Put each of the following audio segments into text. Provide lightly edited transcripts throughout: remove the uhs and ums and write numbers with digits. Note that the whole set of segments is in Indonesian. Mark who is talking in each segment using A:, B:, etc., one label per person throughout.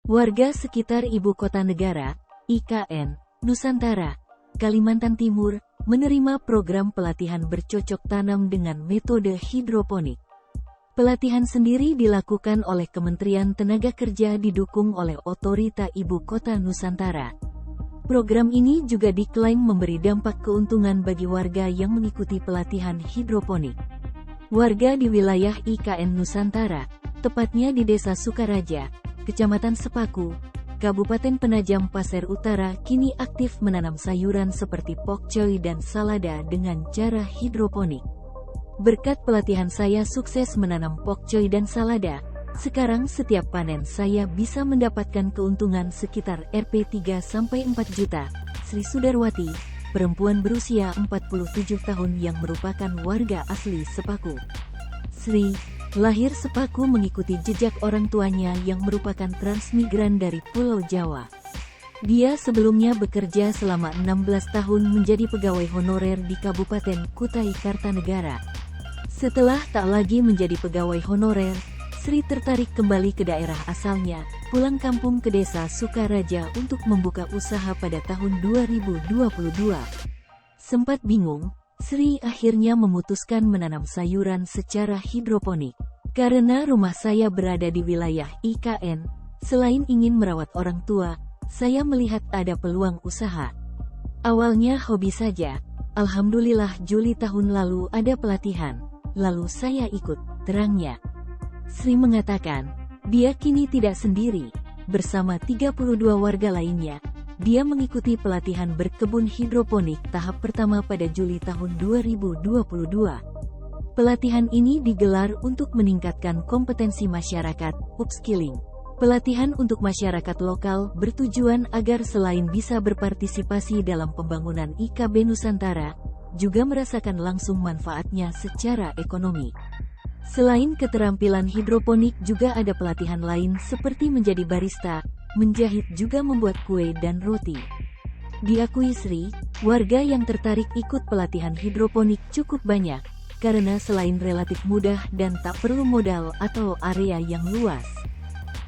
A: Warga sekitar Ibu Kota Negara, IKN, Nusantara, Kalimantan Timur, menerima program pelatihan bercocok tanam dengan metode hidroponik. Pelatihan sendiri dilakukan oleh Kementerian Tenaga Kerja didukung oleh Otorita Ibu Kota Nusantara. Program ini juga diklaim memberi dampak keuntungan bagi warga yang mengikuti pelatihan hidroponik. Warga di wilayah IKN Nusantara, tepatnya di Desa Sukaraja, Kecamatan Sepaku, Kabupaten Penajam Pasir Utara kini aktif menanam sayuran seperti pokcoy dan salada dengan cara hidroponik. Berkat pelatihan saya sukses menanam pokcoy dan salada, sekarang setiap panen saya bisa mendapatkan keuntungan sekitar Rp3-4 juta. Sri Sudarwati, perempuan berusia 47 tahun yang merupakan warga asli Sepaku. Sri lahir Sepaku mengikuti jejak orang tuanya yang merupakan transmigran dari Pulau Jawa. Dia sebelumnya bekerja selama 16 tahun menjadi pegawai honorer di Kabupaten Kutai Kartanegara. Setelah tak lagi menjadi pegawai honorer, Sri tertarik kembali ke daerah asalnya, pulang kampung ke Desa Sukaraja untuk membuka usaha pada tahun 2022. Sempat bingung, Sri akhirnya memutuskan menanam sayuran secara hidroponik. Karena rumah saya berada di wilayah IKN, selain ingin merawat orang tua, saya melihat ada peluang usaha. Awalnya hobi saja, alhamdulillah Juli tahun lalu ada pelatihan, lalu saya ikut, terangnya. Sri mengatakan, dia kini tidak sendiri, bersama 32 warga lainnya. Dia mengikuti pelatihan berkebun hidroponik tahap pertama pada Juli tahun 2022. Pelatihan ini digelar untuk meningkatkan kompetensi masyarakat, upskilling. Pelatihan untuk masyarakat lokal bertujuan agar selain bisa berpartisipasi dalam pembangunan IKB Nusantara, juga merasakan langsung manfaatnya secara ekonomi. Selain keterampilan hidroponik juga ada pelatihan lain seperti menjadi barista, menjahit juga membuat kue dan roti. Diakui Sri, warga yang tertarik ikut pelatihan hidroponik cukup banyak, karena selain relatif mudah dan tak perlu modal atau area yang luas.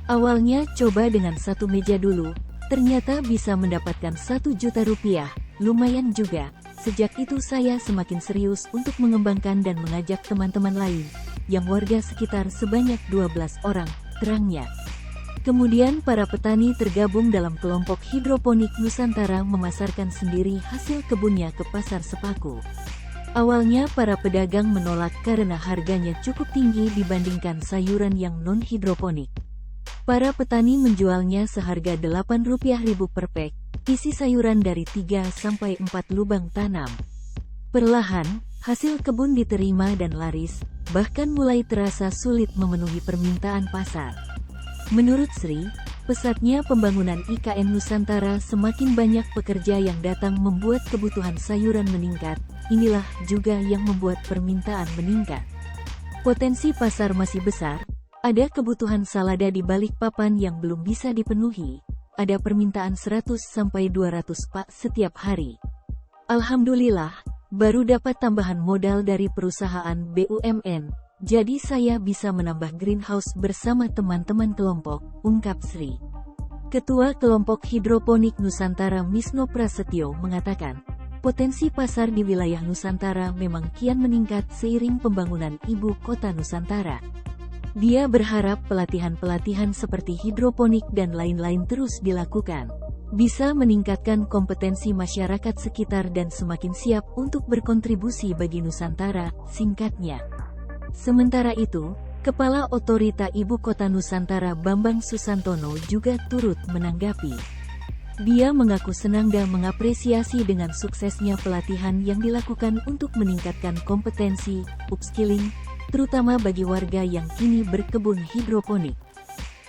A: Awalnya coba dengan satu meja dulu, ternyata bisa mendapatkan 1 juta rupiah, lumayan juga. Sejak itu saya semakin serius untuk mengembangkan dan mengajak teman-teman lain, yang warga sekitar sebanyak 12 orang, terangnya. Kemudian para petani tergabung dalam kelompok hidroponik Nusantara memasarkan sendiri hasil kebunnya ke pasar Sepaku. Awalnya para pedagang menolak karena harganya cukup tinggi dibandingkan sayuran yang non-hidroponik. Para petani menjualnya seharga Rp8.000 per pek, isi sayuran dari 3-4 lubang tanam. Perlahan, hasil kebun diterima dan laris, bahkan mulai terasa sulit memenuhi permintaan pasar. Menurut Sri, pesatnya pembangunan IKN Nusantara semakin banyak pekerja yang datang membuat kebutuhan sayuran meningkat, inilah juga yang membuat permintaan meningkat. Potensi pasar masih besar, ada kebutuhan salada di Balikpapan yang belum bisa dipenuhi, ada permintaan 100-200 pak setiap hari. Alhamdulillah, baru dapat tambahan modal dari perusahaan BUMN, jadi saya bisa menambah greenhouse bersama teman-teman kelompok, ungkap Sri. Ketua Kelompok Hidroponik Nusantara Misno Prasetyo mengatakan, potensi pasar di wilayah Nusantara memang kian meningkat seiring pembangunan Ibu Kota Nusantara. Dia berharap pelatihan-pelatihan seperti hidroponik dan lain-lain terus dilakukan, bisa meningkatkan kompetensi masyarakat sekitar dan semakin siap untuk berkontribusi bagi Nusantara, singkatnya. Sementara itu, Kepala Otorita Ibu Kota Nusantara Bambang Susantono juga turut menanggapi. Dia mengaku senang dan mengapresiasi dengan suksesnya pelatihan yang dilakukan untuk meningkatkan kompetensi, upskilling, terutama bagi warga yang kini berkebun hidroponik.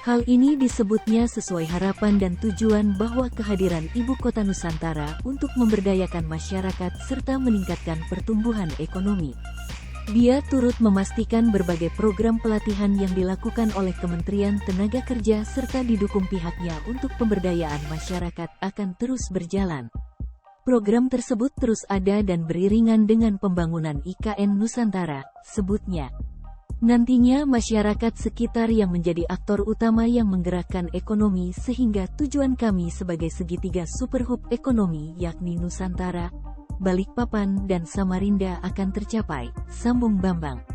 A: Hal ini disebutnya sesuai harapan dan tujuan bahwa kehadiran Ibu Kota Nusantara untuk memberdayakan masyarakat serta meningkatkan pertumbuhan ekonomi. Dia turut memastikan berbagai program pelatihan yang dilakukan oleh Kementerian Tenaga Kerja serta didukung pihaknya untuk pemberdayaan masyarakat akan terus berjalan. Program tersebut terus ada dan beriringan dengan pembangunan IKN Nusantara, sebutnya. Nantinya masyarakat sekitar yang menjadi aktor utama yang menggerakkan ekonomi sehingga tujuan kami sebagai segitiga superhub ekonomi yakni Nusantara, Balikpapan dan Samarinda akan tercapai, sambung Bambang.